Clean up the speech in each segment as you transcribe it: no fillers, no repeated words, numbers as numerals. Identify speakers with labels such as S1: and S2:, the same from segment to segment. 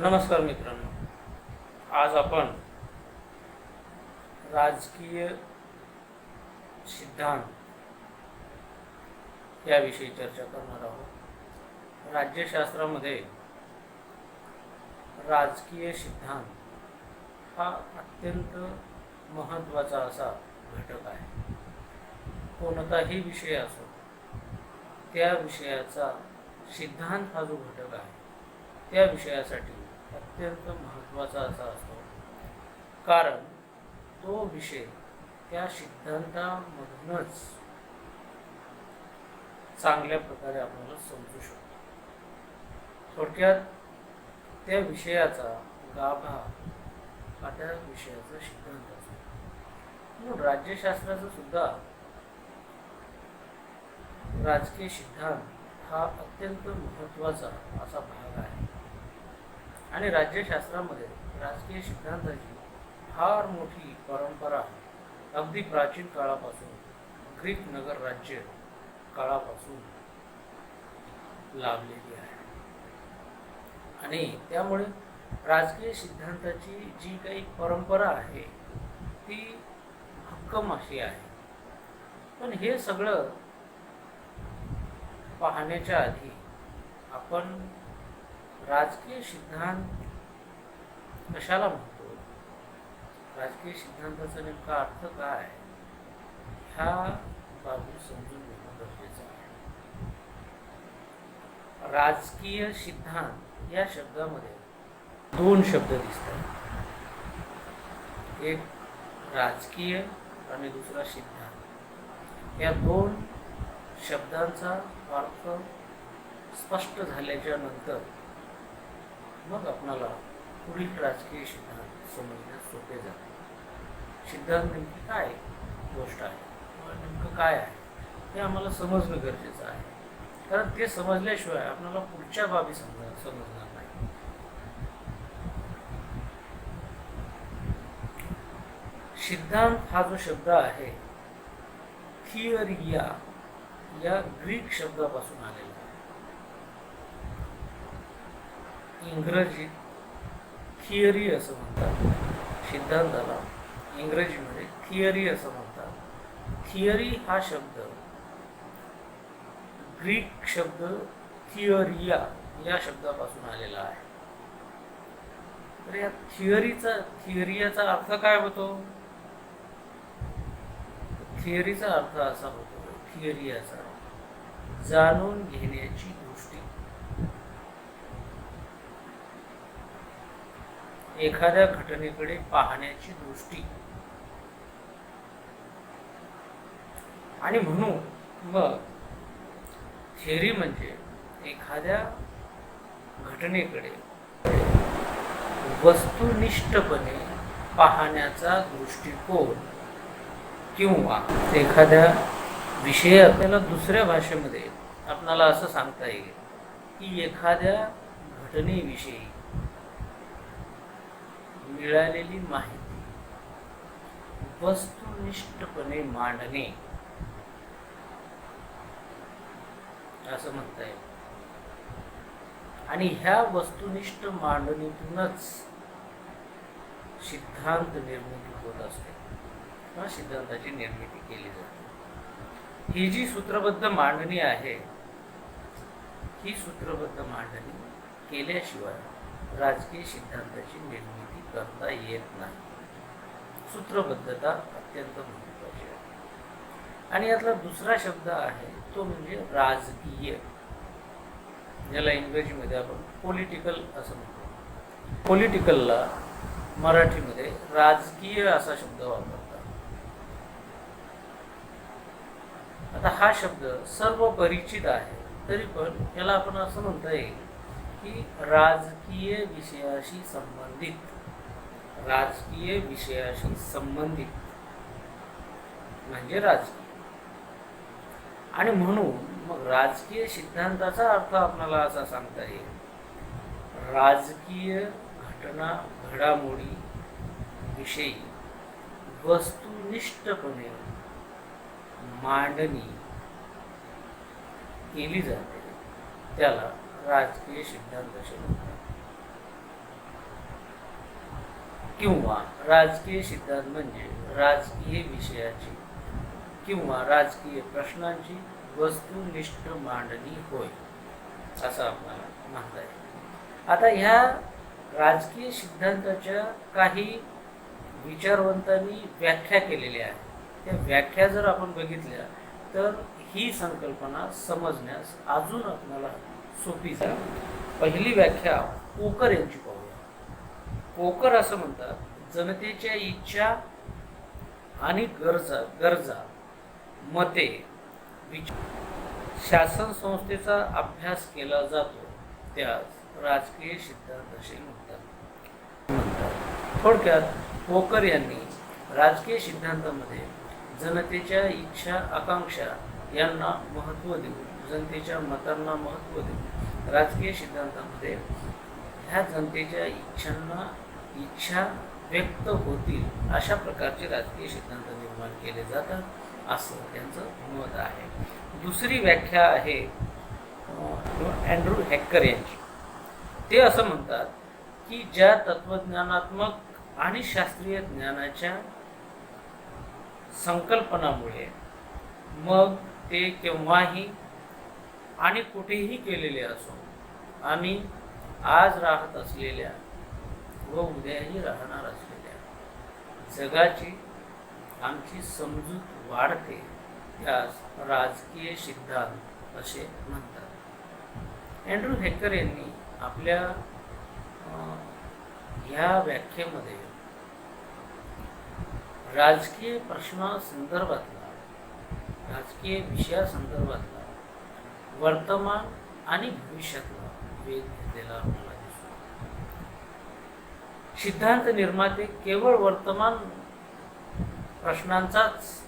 S1: नमस्कार मित्रांनो, आज आपण राजकीय सिद्धांत याविषयी चर्चा करणार आहोत. राज्यशास्त्रामध्ये राजकीय सिद्धांत हा अत्यंत महत्त्वाचा असा घटक आहे. कोणताही विषय असो, त्या विषयाचा सिद्धांत हा जो घटक आहे त्या विषयासाठी अत्यंत महत्त्वाचा असा असतो, कारण तो विषय त्या सिद्धांतामधूनच चांगल्या प्रकारे आपल्याला समजू शकतो. थोडक्यात त्या विषयाचा गाभा हा त्या विषयाचा सिद्धांत असतो. म्हणून राज्यशास्त्राचा सुद्धा राजकीय सिद्धांत हा अत्यंत महत्त्वाचा असा भाग आहे. आणि राज्यशास्त्रामध्ये राजकीय सिद्धांताची फार मोठी परंपरा अगदी प्राचीन काळापासून, ग्रीक नगर राज्य काळापासून लाभलेली आहे. आणि त्यामुळे राजकीय सिद्धांताची जी काही परंपरा आहे ती भक्कम अशी आहे. पण हे सगळं पाहण्याच्या आधी आपण राजकीय सिद्धांत कशाला म्हणतो, राजकीय सिद्धांताचा नेमका अर्थ काय, ह्या बाबी समजून घेणं गरजेचं आहे. राजकीय सिद्धांत या शब्दामध्ये दोन शब्द दिसतात, एक राजकीय आणि दुसरा सिद्धांत. या दोन शब्दांचा अर्थ स्पष्ट झाल्याच्या नंतर मग आपणाला पुढील राजकीय सिद्धांत समजण्यास सोपे जाते. सिद्धांत नेमकी काय गोष्ट आहे किंवा नेमकं काय आहे हे आम्हाला समजणं गरजेचं आहे, कारण ते समजल्याशिवाय आपल्याला पुढच्या बाबी समजणार नाही. सिद्धांत हा जो शब्द आहे थिअरिया या ग्रीक शब्दापासून आलेला आहे. इंग्रजीत थिअरी असं म्हणतात, सिद्धांताला इंग्रजीमध्ये थिअरी असं म्हणतात. थिअरी हा शब्द ग्रीक शब्द थिअरिया या शब्दापासून आलेला आहे. तर या थिअरियाचा अर्थ काय होतो? थिअरीचा अर्थ असा होतो, थिअरियाचा जाणून घेण्याची दृष्टी, एखाद्या घटनेकडे पाहण्याची दृष्टी. आणि म्हणून मग थिअरी म्हणजे एखाद्या घटनेकडे वस्तुनिष्ठपणे पाहण्याचा दृष्टिकोन, किंवा एखाद्या विषय आपल्याला दुसऱ्या भाषेमध्ये आपणाला असं सांगता येईल की एखाद्या घटनेविषयी मिळालेली माहिती वस्तुनिष्ठपणे मांडणे असं म्हणता येईल. आणि ह्या वस्तुनिष्ठ मांडणीतूनच सिद्धांत निर्मिती होत असते किंवा सिद्धांताची निर्मिती केली जाते. ही जी सूत्रबद्ध मांडणी आहे, ही सूत्रबद्ध मांडणी केल्याशिवाय राजकीय सिद्धांताची निर्मिती करता येत नाही. सूत्रबद्धता अत्यंत महत्त्वाची आहे. आणि यातला दुसरा शब्द आहे तो म्हणजे राजकीय, ज्याला इंग्रजीमध्ये आपण पॉलिटिकल असं म्हणतो. पॉलिटिकलला मराठीमध्ये राजकीय असा शब्द वापरतात. आता हा शब्द सर्व परिचित आहे, तरी पण याला आपण असं म्हणता येईल की राजकीय विषयाशी संबंधित म्हणजे राजकीय. आणि म्हणून मग राजकीय सिद्धांताचा अर्थ आपल्याला असा सांगता येईल, राजकीय घटना घडामोडी विषयी वस्तुनिष्ठपणे मांडणी केली जाते, त्याला राजकीय सिद्धांत असे म्हणतात. किंवा राजकीय सिद्धांत म्हणजे राजकीय विषयाची किंवा राजकीय प्रश्नांची वस्तुनिष्ठ मांडणी होय, असं आपल्याला म्हणता येईल. आता ह्या राजकीय सिद्धांताच्या काही विचारवंतांनी व्याख्या केलेल्या आहेत. त्या व्याख्या जर आपण बघितल्या तर ही संकल्पना समजण्यास अजून आपल्याला सोपी जाईल. पहिली व्याख्या पोकर यांची पाहूया. पोकर असं म्हणतात, जनतेच्या इच्छा आणि गरजा मते शासन संस्थेचा अभ्यास केला जातो त्यास राजकीय सिद्धांत असे म्हणतात. थोडक्यात पोकर यांनी राजकीय सिद्धांतामध्ये जनतेच्या इच्छा आकांक्षा यांना महत्त्व देऊन, जनतेच्या मतांना महत्त्व देऊन राजकीय सिद्धांतामध्ये ह्या जनतेच्या इच्छा व्यक्त होतील अशा प्रकारचे राजकीय सिद्धांत निर्माण केले जातात, असं त्यांचं मत आहे. दुसरी व्याख्या आहे अँड्रू हॅकर यांची. ते असं म्हणतात की ज्या तत्वज्ञानात्मक आणि शास्त्रीय ज्ञानाच्या संकल्पनामुळे मग ते केव्हाही आणि कुठेही केलेले असो, आम्ही आज राहत असलेल्या व उद्याही राहणार असलेल्या जगाची आमची समजूत वाढते, त्यास राजकीय सिद्धांत असे म्हणतात. अँड्रू हॅकर यांनी आपल्या ह्या व्याख्येमध्ये राजकीय प्रश्नासंदर्भातला, राजकीय विषयासंदर्भातला वर्तमान आणि भविष्यातला वेध घेतलेला आपल्याला दिसतो. सिद्धांत निर्माते केवळ वर्तमान प्रश्नांचाच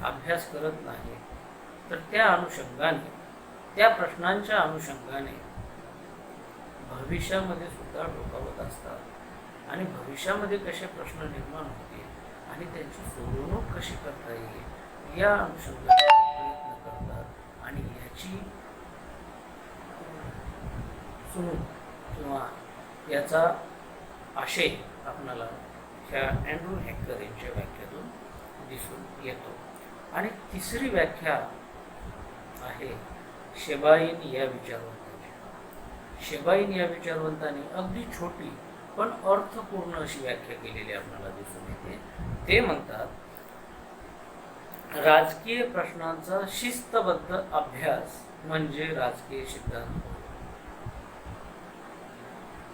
S1: अभ्यास करत नाही, तर त्या अनुषंगाने, त्या प्रश्नांच्या अनुषंगाने भविष्यामध्ये सुद्धा डोकावत असतात आणि भविष्यामध्ये कसे प्रश्न निर्माण होतील आणि त्यांची सोडवणूक कशी करता येईल या अनुषंगाने प्रयत्न करतात आणि याची किंवा याचा आशय आपल्याला ह्या अँड्रू हॅकर यांच्या व्याख्यातून दिसून येतो. आणि तिसरी व्याख्या आहे शेबाईन या विचारवंताची. शेबाईन या विचारवंतांनी अगदी छोटी पण अर्थपूर्ण अशी व्याख्या केलेली आपल्याला दिसून येते. ते म्हणतात, राजकीय प्रश्नांचा शिस्तबद्ध अभ्यास म्हणजे राजकीय सिद्धांत.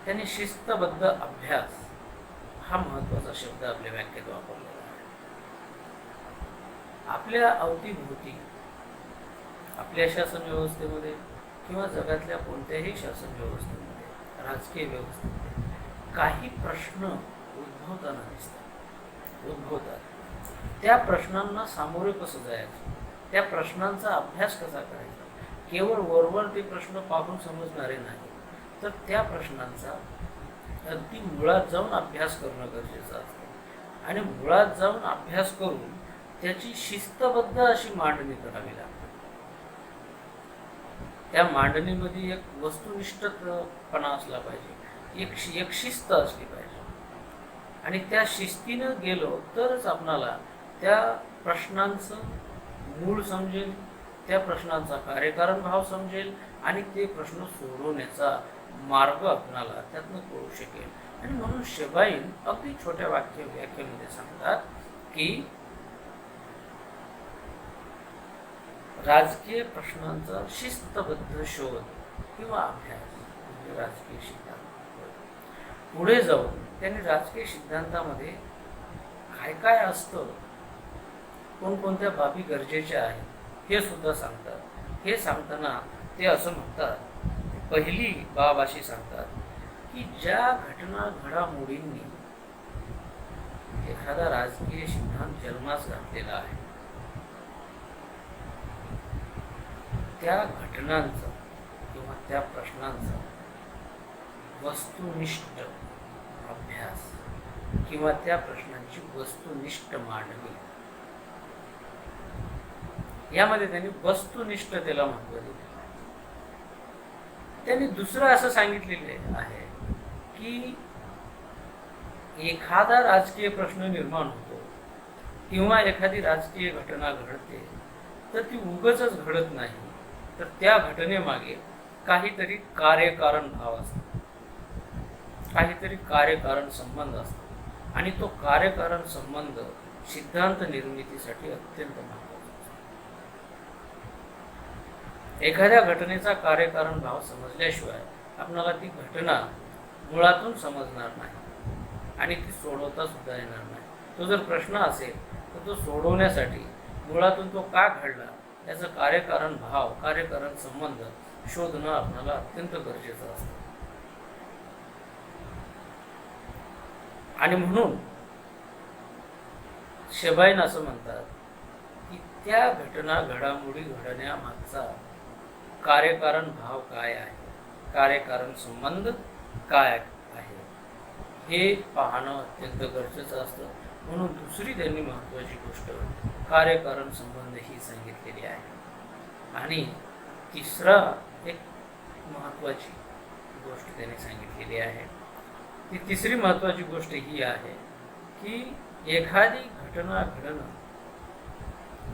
S1: त्यांनी शिस्तबद्ध अभ्यास हा महत्त्वाचा शब्द आपल्या व्याख्येत वापरलेला आहे. आपल्या अवतीभोवती, आपल्या शासन व्यवस्थेमध्ये किंवा जगातल्या कोणत्याही शासन व्यवस्थेमध्ये, राजकीय व्यवस्थेमध्ये काही प्रश्न उद्भवतात. त्या प्रश्नांना सामोरे कसं जायचं, त्या प्रश्नांचा अभ्यास कसा करायचा, केवळ वरवर ते प्रश्न पाहून समजणारे नाही, तर त्या प्रश्नांचा अगदी मुळात जाऊन अभ्यास करणं गरजेचं असतं आणि मुळात जाऊन अभ्यास करून त्याची शिस्तबद्ध अशी मांडणी करावी लागते. त्या मांडणीमध्ये एक वस्तुनिष्ठपणा असला पाहिजे, एक शिस्त असली पाहिजे आणि त्या शिस्तीनं गेलो तरच आपणाला त्या प्रश्नांचं मूळ समजेल, त्या प्रश्नांचा कार्यकारण भाव समजेल आणि ते प्रश्न सोडवण्याचा मार्ग आपणाला त्यातनं कळू शकेल. आणि म्हणून शेबाईन अगदी छोट्या व्याख्येमध्ये सांगतात की राजकीय प्रश्नांचा शिस्तबद्ध शोध किंवा अभ्यास म्हणजे राजकीय सिद्धांत. पुढे जाऊन त्यांनी राजकीय सिद्धांतामध्ये काय काय असतं, कोणकोणत्या बाबी गरजेच्या आहेत हे सुद्धा सांगतात. हे सांगताना ते असं म्हणतात, पहिली बाब अशी सांगतात की ज्या घडामोडींनी एखादा राजकीय सिद्धांत जन्मास घातलेला आहे, त्या घटनांचा किंवा त्या प्रश्नांचा वस्तुनिष्ठ अभ्यास किंवा त्या प्रश्नांची वस्तुनिष्ठ मांडणी, यामध्ये त्यांनी वस्तुनिष्ठतेला महत्त्व दिले. त्यांनी दुसरं असं सांगितलेले आहे की एखादा राजकीय प्रश्न निर्माण होतो किंवा एखादी राजकीय घटना घडते, तर ती उगाचच घडत नाही, तर त्या घटनेमागे काहीतरी कार्यकारण भाव असतो, काहीतरी कार्यकारण संबंध असतो, आणि तो कार्यकारण संबंध सिद्धांत निर्मितीसाठी अत्यंत महत्त्वाचा असतो. एखाद्या घटनेचा कार्यकारण भाव समजल्याशिवाय आपल्याला ती घटना मुळातून समजणार नाही आणि ती सोडवता सुद्धा येणार नाही. तो जर प्रश्न असेल तर तो सोडवण्यासाठी मुळातून तो का घडला याचं कार्यकारण भाव, कार्यकारण संबंध शोधणं आपल्याला अत्यंत गरजेचं असतं. आणि म्हणून शेबाईन असं म्हणतात की त्या घटना घडामोडी घडण्यामागचा कार्यकारण भाव काय आहे, कार्यकारण संबंध काय आहे, हे पाहणं अत्यंत गरजेचं असतं. म्हणून दुसरी त्यांनी महत्त्वाची गोष्ट कार्यकारण संबंध ही सांगितलेली आहे. आणि तिसरा एक महत्त्वाची गोष्ट त्यांनी सांगितलेली आहे. ती तिसरी महत्त्वाची गोष्ट ही आहे की एखादी घटना घडणं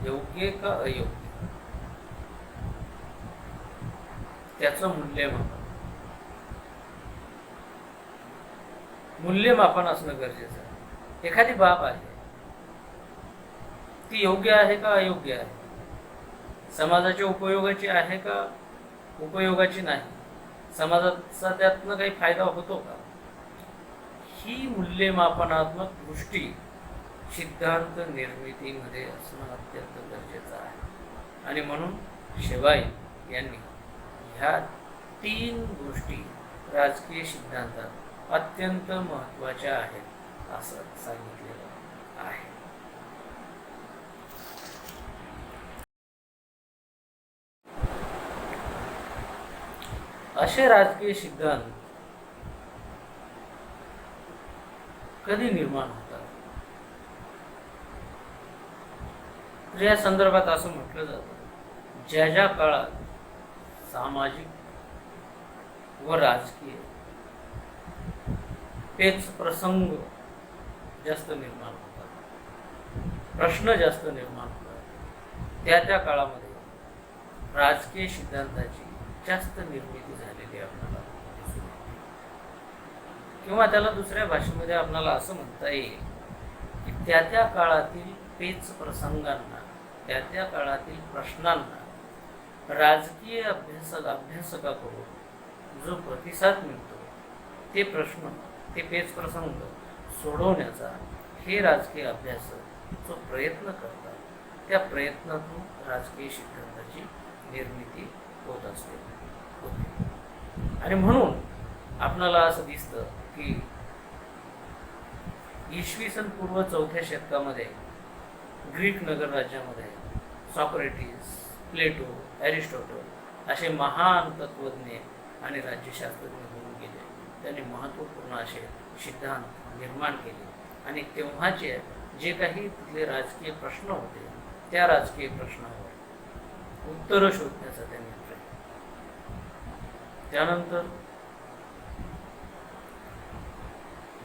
S1: योग्य का अयोग्य त्याचं मूल्यमापन असणं गरजेचं आहे. एखादी बाब आहे ती योग्य आहे का अयोग्य आहे, समाजाच्या उपयोगाची आहे का उपयोगाची नाही, समाजाचा त्यातनं काही फायदा होतो का, ही मूल्यमापनात्मक दृष्टी सिद्धांत निर्मितीमध्ये असणं अत्यंत गरजेचं आहे. आणि म्हणून शेबाईन यांनी ह्या 3 गोष्टी राजकीय सिद्धांतात अत्यंत महत्त्वाच्या आहेत असं सांगितलेलं आहे. असे राजकीय सिद्धांत कधी निर्माण होतात, तर या संदर्भात असं म्हटलं जातं, ज्या काळात सामाजिक व राजकीय पेच प्रसंग जास्त निर्माण होतात, प्रश्न जास्त निर्माण होतात, त्या काळामध्ये राजकीय सिद्धांताची जास्त निर्मिती झालेली आपल्याला दिसून येते. किंवा त्याला दुसऱ्या भाषेमध्ये आपल्याला असं म्हणता येईल की त्या काळातील पेच प्रसंगांना, त्या काळातील प्रश्नांना राजकीय अभ्यासकाकडून जो प्रतिसाद मिळतो, ते प्रश्न, ते पेच प्रसंग सोडवण्याचा हे राजकीय अभ्यासक जो प्रयत्न करतात, त्या प्रयत्नातून राजकीय सिद्धांताची निर्मिती होत असते. आणि म्हणून आपल्याला असं दिसतं की इसवी सन पूर्व 4थ्या शतकामध्ये ग्रीक नगर राज्यामध्ये सॉक्रेटिस, प्लेटो, एरिस्टॉटल असे महान तत्त्वज्ञ आणि राज्यशास्त्रज्ञ होऊन गेले. त्यांनी महत्त्वपूर्ण असे सिद्धांत निर्माण केले आणि तेव्हाचे जे काही तिथले राजकीय प्रश्न होते, त्या राजकीय प्रश्नावर उत्तरं शोधण्याचा त्यांनी प्रयत्न. त्यानंतर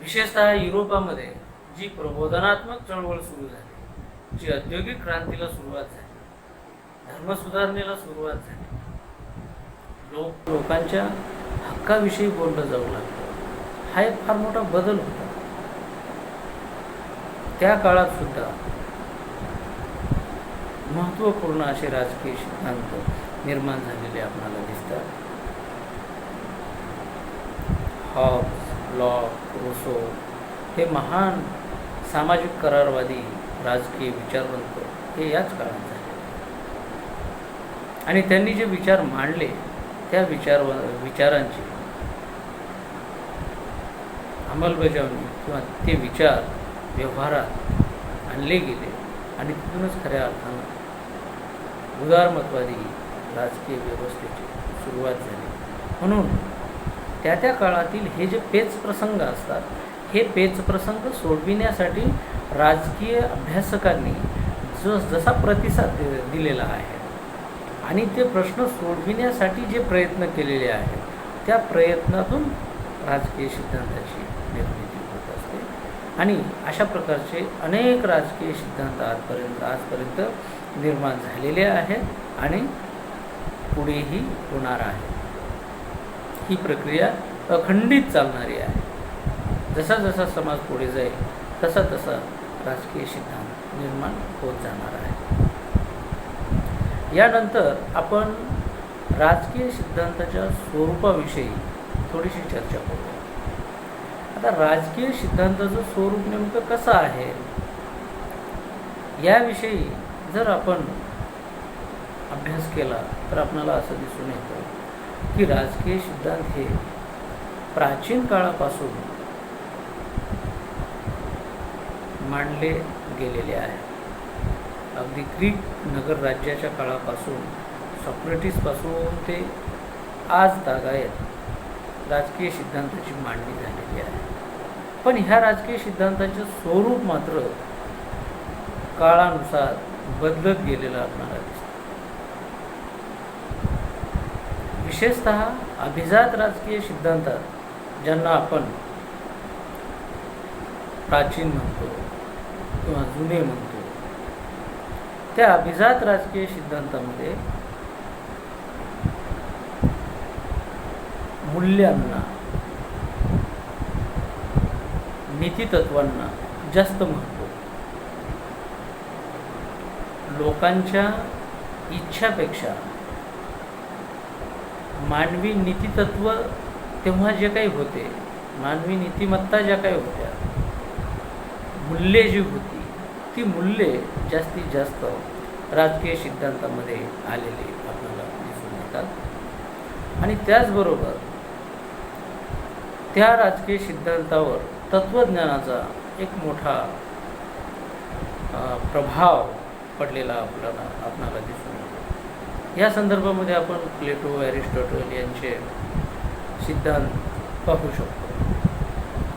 S1: विशेषतः युरोपामध्ये जी प्रबोधनात्मक चळवळ सुरू झाली, जी औद्योगिक क्रांतीला सुरुवात झाली, धर्मसुधारणेला सुरुवात झाली, लोकांच्या हक्काविषयी बोललं जाऊ लागलं, हा एक फार मोठा बदल होता. त्या काळात सुद्धा महत्त्वपूर्ण असे राजकीय सिद्धांत निर्माण झालेले आपल्याला दिसतात. हॉब्स, लॉक, रूसो हे महान सामाजिक करारवादी राजकीय विचारवंत हे याच काळात झाले आणि त्यांनी जे विचार मांडले, त्या विचारांची अंमलबजावणी किंवा ते विचार व्यवहारात आणले गेले आणि तिथूनच खऱ्या अर्थानं उदारमतवादी राजकीय व्यवस्थेची सुरुवात झाली. म्हणून त्या काळातील हे जे पेच प्रसंग असतात, हे पेच प्रसंग सोडविण्यासाठी राजकीय अभ्यासकांनी जसा प्रतिसाद दिलेला आहे आणि ते प्रश्न सोडविण्यासाठी जे प्रयत्न केलेले आहेत, त्या प्रयत्नातून राजकीय सिद्धांताची निर्मिती होत असते. आणि अशा प्रकारचे अनेक राजकीय सिद्धांत आजपर्यंत निर्माण झालेले आहेत आणि पुढेही होणार आहे. ही प्रक्रिया अखंडित चालणारी आहे. जसा जसा समाज पुढे जाईल तसा तसा राजकीय सिद्धांत निर्माण होत जाणार आहे. यानंतर आपण राजकीय सिद्धांताच्या स्वरूपाविषयी थोडीशी चर्चा करूया. आता राजकीय सिद्धांताचं स्वरूप नेमकं कसं आहे याविषयी जर आपण अभ्यास केला तर आपल्याला असं दिसून येतं की राजकीय सिद्धांत हे प्राचीन काळापासून मांडले गेलेले आहे. अगदी ग्रीक नगर राज्याच्या काळापासून सॉक्रेटिसपासून ते आज तागायत राजकीय सिद्धांताची मांडणी झालेली आहे. पण ह्या राजकीय सिद्धांताचे स्वरूप मात्र काळानुसार बदलत गेलेलं आपल्याला दिसतं. विशेषतः अभिजात राजकीय सिद्धांतात ज्यांना आपण प्राचीन म्हणतो किंवा जुने म्हणतो, त्या अभिजात राजकीय सिद्धांतामध्ये मूल्यांना, नीतितत्वांना जास्त महत्त्व, लोकांच्या इच्छापेक्षा मानवी नीतितत्व तेव्हा जे काही होते, मानवी नीतिमत्ता ज्या काही होत्या, मूल्ये जी होती, ती मूल्ये जास्तीत जास्त राजकीय सिद्धांतामध्ये आलेले आपल्याला दिसून येतात. आणि त्याचबरोबर त्या राजकीय सिद्धांतावर तत्त्वज्ञानाचा एक मोठा प्रभाव पडलेला आपल्याला दिसून येतो. या संदर्भामध्ये आपण प्लेटो, ॲरिस्टॉटल यांचे सिद्धांत पाहू शकतो.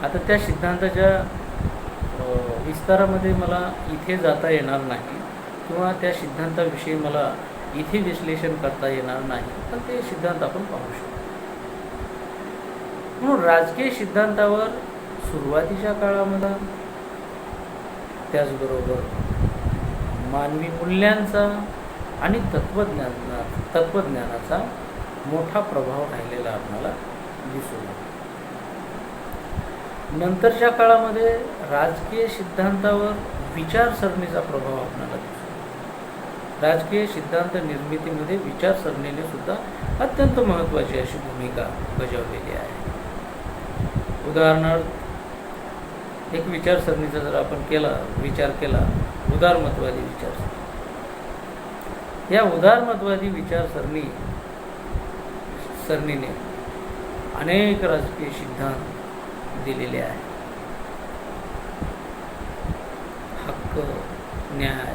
S1: आता त्या सिद्धांताच्या विस्तारामध्ये मला इथे जाता येणार नाही किंवा त्या सिद्धांताविषयी मला इथे विश्लेषण करता येणार नाही, पण ते सिद्धांत आपण पाहू शकतो. म्हणून राजकीय सिद्धांतावर सुरुवातीच्या काळामध्ये त्याचबरोबर मानवी मूल्यांचा आणि तत्त्वज्ञानाचा मोठा प्रभाव राहिलेला आपल्याला दिसून येतो. नंतरच्या काळामध्ये राजकीय सिद्धांतावर विचारसरणीचा प्रभाव आपल्याला दिसतो. राजकीय सिद्धांत निर्मितीमध्ये विचारसरणीने सुद्धा अत्यंत महत्त्वाची अशी भूमिका बजावलेली आहे. उदाहरणार्थ एक विचारसरणीचा जर आपण विचार केला उदारमतवादी विचारसरणी. या उदारमतवादी विचारसरणीने अनेक राजकीय सिद्धांत दिलेले आहे. हक्क, न्याय,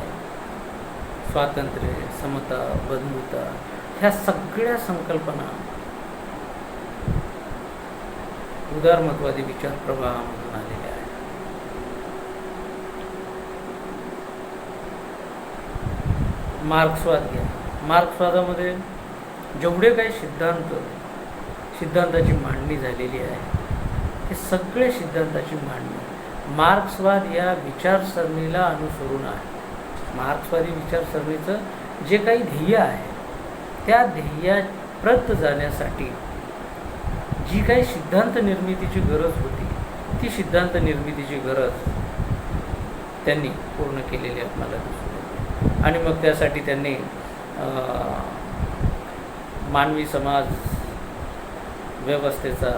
S1: स्वातंत्र्य, समता, बंधुता ह्या सगळ्या संकल्पना उदारमतवादी विचार प्रवाहामधून आलेल्या आहेत. मार्क्सवाद घ्या. मार्क्सवादामध्ये जेवढे काही सिद्धांताची मांडणी झालेली आहे हे सगळे सिद्धांताची मांडणी मार्क्सवाद या विचारसरणीला अनुसरून आहे. मार्क्सवादी विचारसरणीचं जे काही ध्येय आहे त्या ध्येयाप्रत जाण्यासाठी जी काही सिद्धांत निर्मितीची गरज होती ती सिद्धांत निर्मितीची गरज त्यांनी पूर्ण केलेली आपल्याला दिसून येते. आणि मग त्यासाठी त्यांनी मानवी समाज व्यवस्थेचा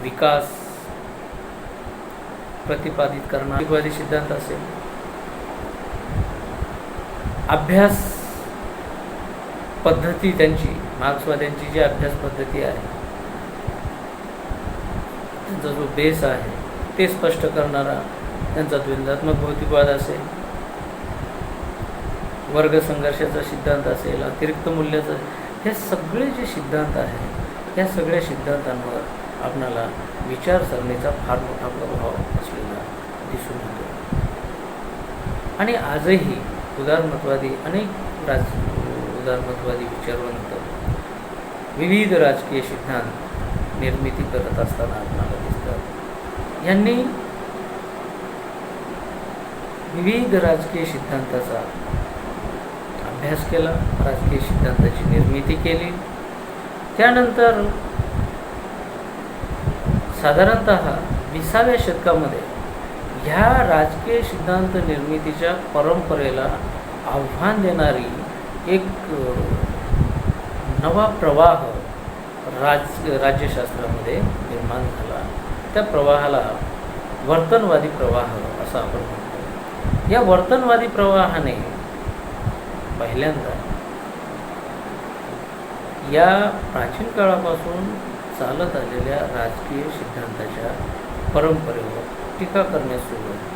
S1: विकास प्रतिपादित करणारी सिद्धांत असेल, अभ्यास पद्धती त्यांची मार्क्सवाद्यांची जी अभ्यास पद्धती आहे त्यांचा जो बेस आहे ते स्पष्ट करणारा त्यांचा द्वंद्वात्मक भौतिकवाद असेल, वर्ग संघर्षाचा सिद्धांत असेल, अतिरिक्त मूल्याचा, हे सगळे जे सिद्धांत आहेत या सगळ्या सिद्धांतांवर आपणाला विचारसरणीचा फार मोठा प्रभाव असलेला दिसून येतो. आणि आजही अनेक उदारमतवादी विचारवंत विविध राजकीय सिद्धांत निर्मिती करत असताना आपल्याला दिसतात. यांनी विविध राजकीय सिद्धांताचा अभ्यास केला, राजकीय सिद्धांताची निर्मिती केली. त्यानंतर साधारणतः 20व्या शतकामध्ये ह्या राजकीय सिद्धांत निर्मितीच्या परंपरेला आव्हान देणारी एक नवा प्रवाह राज्यशास्त्रामध्ये निर्माण झाला. त्या प्रवाहाला वर्तनवादी प्रवाह असं आपण म्हणतो. या वर्तनवादी प्रवाहाने पहिल्यांदा या प्राचीन काळापासून चालत आलेल्या राजकीय सिद्धांताच्या परंपरेवर टीका करण्यास सुरुवात.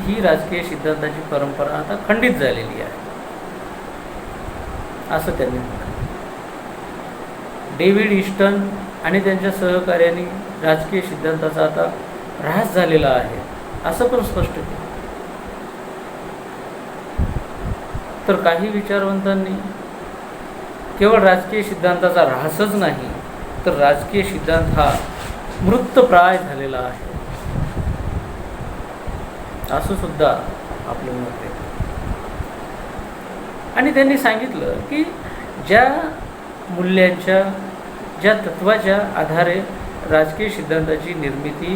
S1: ही राजकीय सिद्धांताची परंपरा आता खंडित झालेली आहे असं त्यांनी म्हटलं. डेव्हिड ईस्टन आणि त्यांच्या सहकार्यांनी राजकीय सिद्धांताचा आता ऱ्हास झालेला आहे असं पण स्पष्ट केलं. तर काही विचारवंतांनी केवळ राजकीय सिद्धांताचा ऱ्हासच नाही तर राजकीय सिद्धांत हा मृतप्राय झालेला आहे असं सुद्धा आपलं मत आहे. आणि त्यांनी सांगितलं की ज्या मूल्यांच्या, ज्या तत्वाच्या आधारे राजकीय सिद्धांताची निर्मिती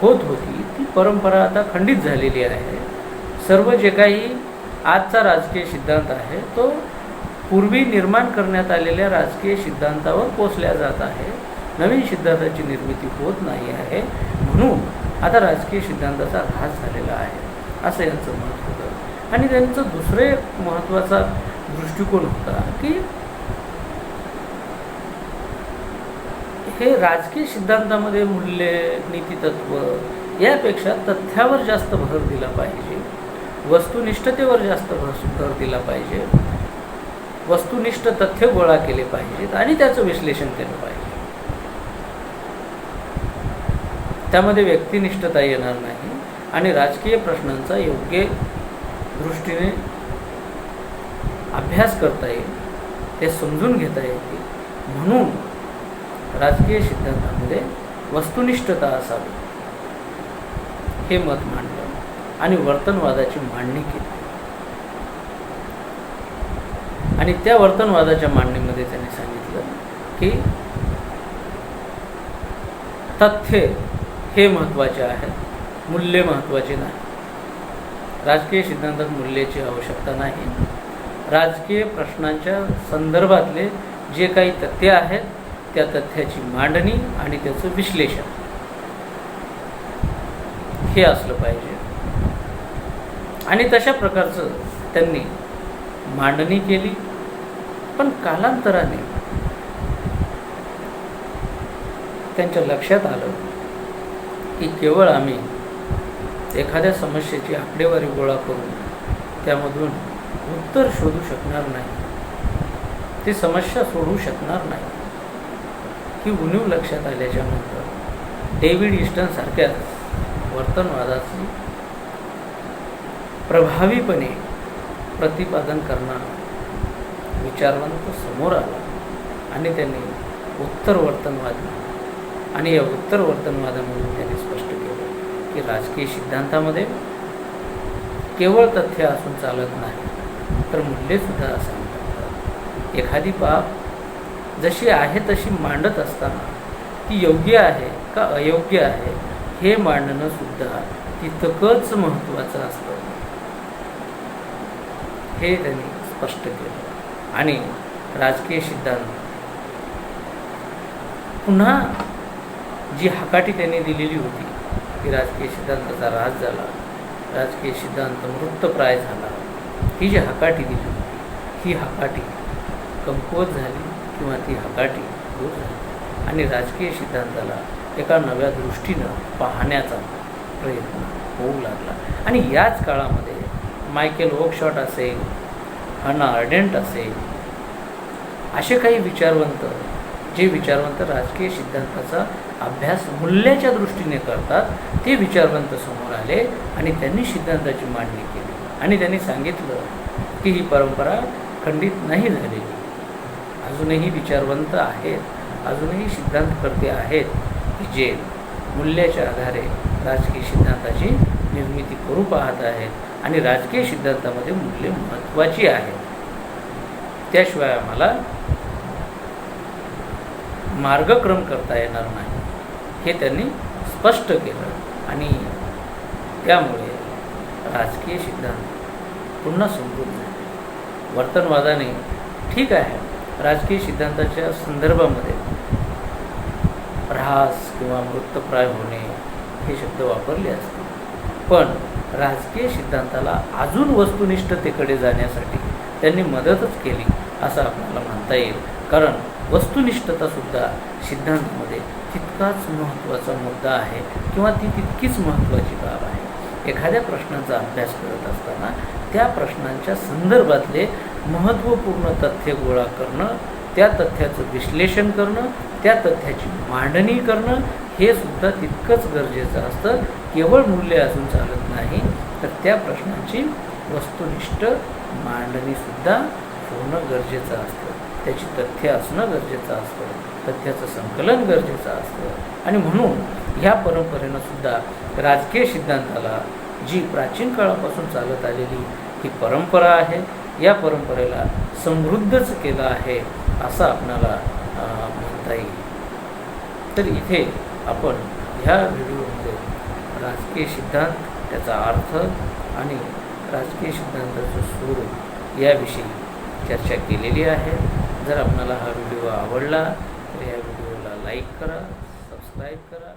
S1: होत होती ती परंपरा आता खंडित झालेली आहे. सर्व जे काही आजचा राजकीय सिद्धांत आहे तो पूर्वी निर्माण करण्यात आलेल्या राजकीय सिद्धांतावर पोचल्या जात आहे. नवीन सिद्धांताची निर्मिती होत नाही आहे. म्हणून आता राजकीय सिद्धांताचा ऱ्हास झालेला आहे असं यांचं मत होतं. आणि त्यांचं दुसरं एक महत्त्वाचा दृष्टिकोन होता की हे राजकीय सिद्धांतामध्ये मूल्ये, नीतितत्व यापेक्षा तथ्यावर जास्त भर दिला पाहिजे, वस्तुनिष्ठतेवर जास्त भर दिला पाहिजे, वस्तुनिष्ठ तथ्य गोळा केले पाहिजेत आणि त्याचं विश्लेषण केलं पाहिजे. त्यामध्ये व्यक्तिनिष्ठता येणार नाही आणि राजकीय प्रश्नांचा योग्य दृष्टीने अभ्यास करता येईल, ते समजून घेता येईल. म्हणून राजकीय सिद्धांतामध्ये वस्तुनिष्ठता असावी हे मत मांडलं आणि वर्तनवादाची मांडणी केली. आणि त्या वर्तनवादाच्या मांडणीमध्ये त्यांनी सांगितलं की तथ्य हे महत्त्वाचे आहेत, मूल्य महत्त्वाचे नाही. राजकीय सिद्धांतात मूल्याची आवश्यकता नाही. राजकीय प्रश्नांच्या संदर्भातले जे काही तथ्य आहेत त्या तथ्याची मांडणी आणि त्याचं विश्लेषण हे असलं पाहिजे. आणि तशा प्रकारचं त्यांनी मांडणी केली. पण कालांतराने त्यांच्या लक्षात आलं की केवळ आम्ही एखाद्या समस्येची आकडेवारी गोळा करून त्यामधून उत्तर शोधू शकणार नाही, ती समस्या सोडवू शकणार नाही. ही उणीव लक्षात आल्याच्या नंतर डेव्हिड ईस्टन सारख्याच वर्तनवादाची प्रभावीपणे प्रतिपादन करणारा विचारवंत समोर आला आणि त्यांनी उत्तर वर्तनवाद आणि या उत्तर वर्तनवादामधून त्यांनी स्पष्ट केलं की राजकीय सिद्धांतामध्ये केवळ तथ्य असून चालत नाही तर मूल्येसुद्धा असावी. एखादी बाब जशी आहे तशी मांडत असताना ती योग्य आहे का अयोग्य आहे हे मांडणं सुद्धा तितकंच महत्त्वाचं असतं हे त्यांनी स्पष्ट केलं. आणि राजकीय सिद्धांत पुन्हा जी हकाटी त्यांनी दिलेली होती की राजकीय सिद्धांताचा ऱ्हास झाला, राजकीय सिद्धांत मृतप्राय झाला, ही जी हकाटी दिली होती ही हकाटी कमकुवत झाली किंवा ती हकाटी दूर झाली आणि राजकीय सिद्धांताला एका नव्या दृष्टीनं पाहण्याचा प्रयत्न होऊ लागला. आणि याच काळामध्ये मायकेल ओकशॉट असेल, हना अरेंट असेल, असे काही विचारवंत जे विचारवंत राजकीय सिद्धांताचा अभ्यास मूल्याच्या दृष्टीने करतात ते विचारवंत समोर आले आणि त्यांनी सिद्धांताची मांडणी केली. आणि त्यांनी सांगितलं की ही परंपरा खंडित नाही झालेली, अजूनही विचारवंत आहेत, अजूनही सिद्धांतकर्ते आहेत की जे मूल्याच्या आधारे राजकीय सिद्धांताची निर्मिती करू पाहत आहेत आणि राजकीय सिद्धांतामध्ये मूल्ये महत्त्वाची आहेत. त्याशिवाय आम्हाला मार्गक्रम करता येणार नाही हे त्यांनी स्पष्ट केलं आणि त्यामुळे राजकीय सिद्धांत पुन्हा समृद्ध झाले. वर्तनवादाने ठीक आहे, राजकीय सिद्धांताच्या संदर्भामध्ये ऱ्हास किंवा मृतप्राय होणे हे शब्द वापरले असते, पण राजकीय सिद्धांताला अजून वस्तुनिष्ठतेकडे जाण्यासाठी त्यांनी मदतच केली असं आपल्याला म्हणता येईल. कारण वस्तुनिष्ठतासुद्धा सिद्धांतामध्ये तितकाच महत्त्वाचा मुद्दा आहे किंवा ती तितकीच महत्त्वाची बाब आहे. एखाद्या प्रश्नाचा अभ्यास करत असताना त्या प्रश्नांच्या संदर्भातले महत्त्वपूर्ण तथ्य गोळा करणं, त्या तथ्याचं विश्लेषण करणं, त्या तथ्याची मांडणी करणं हे सुद्धा तितकंच गरजेचं असतं. केवळ मूल्य असून चालत नाही, तर त्या प्रश्नांची वस्तुनिष्ठ मांडणीसुद्धा होणं गरजेचं असतं. त्याची तथ्य असणं गरजेचं असतं, तथ्याचं संकलन गरजेचं असतं. आणि म्हणून ह्या परंपरेनंसुद्धा राजकीय सिद्धांताला जी प्राचीन काळापासून चालत आलेली ही परंपरा आहे, या परंपरेला समृद्धच केलं आहे असं आपणाला म्हणता येईल. तर इथे आपण ह्या व्हिडिओमध्ये राजकीय सिद्धांत, त्याचा अर्थ आणि राजकीय सिद्धांताचं स्वरूप याविषयी चर्चा केलेली आहे. जर आपणाला हा व्हिडिओ आवडला तर या व्हिडिओला लाईक करा, सबस्क्राईब करा.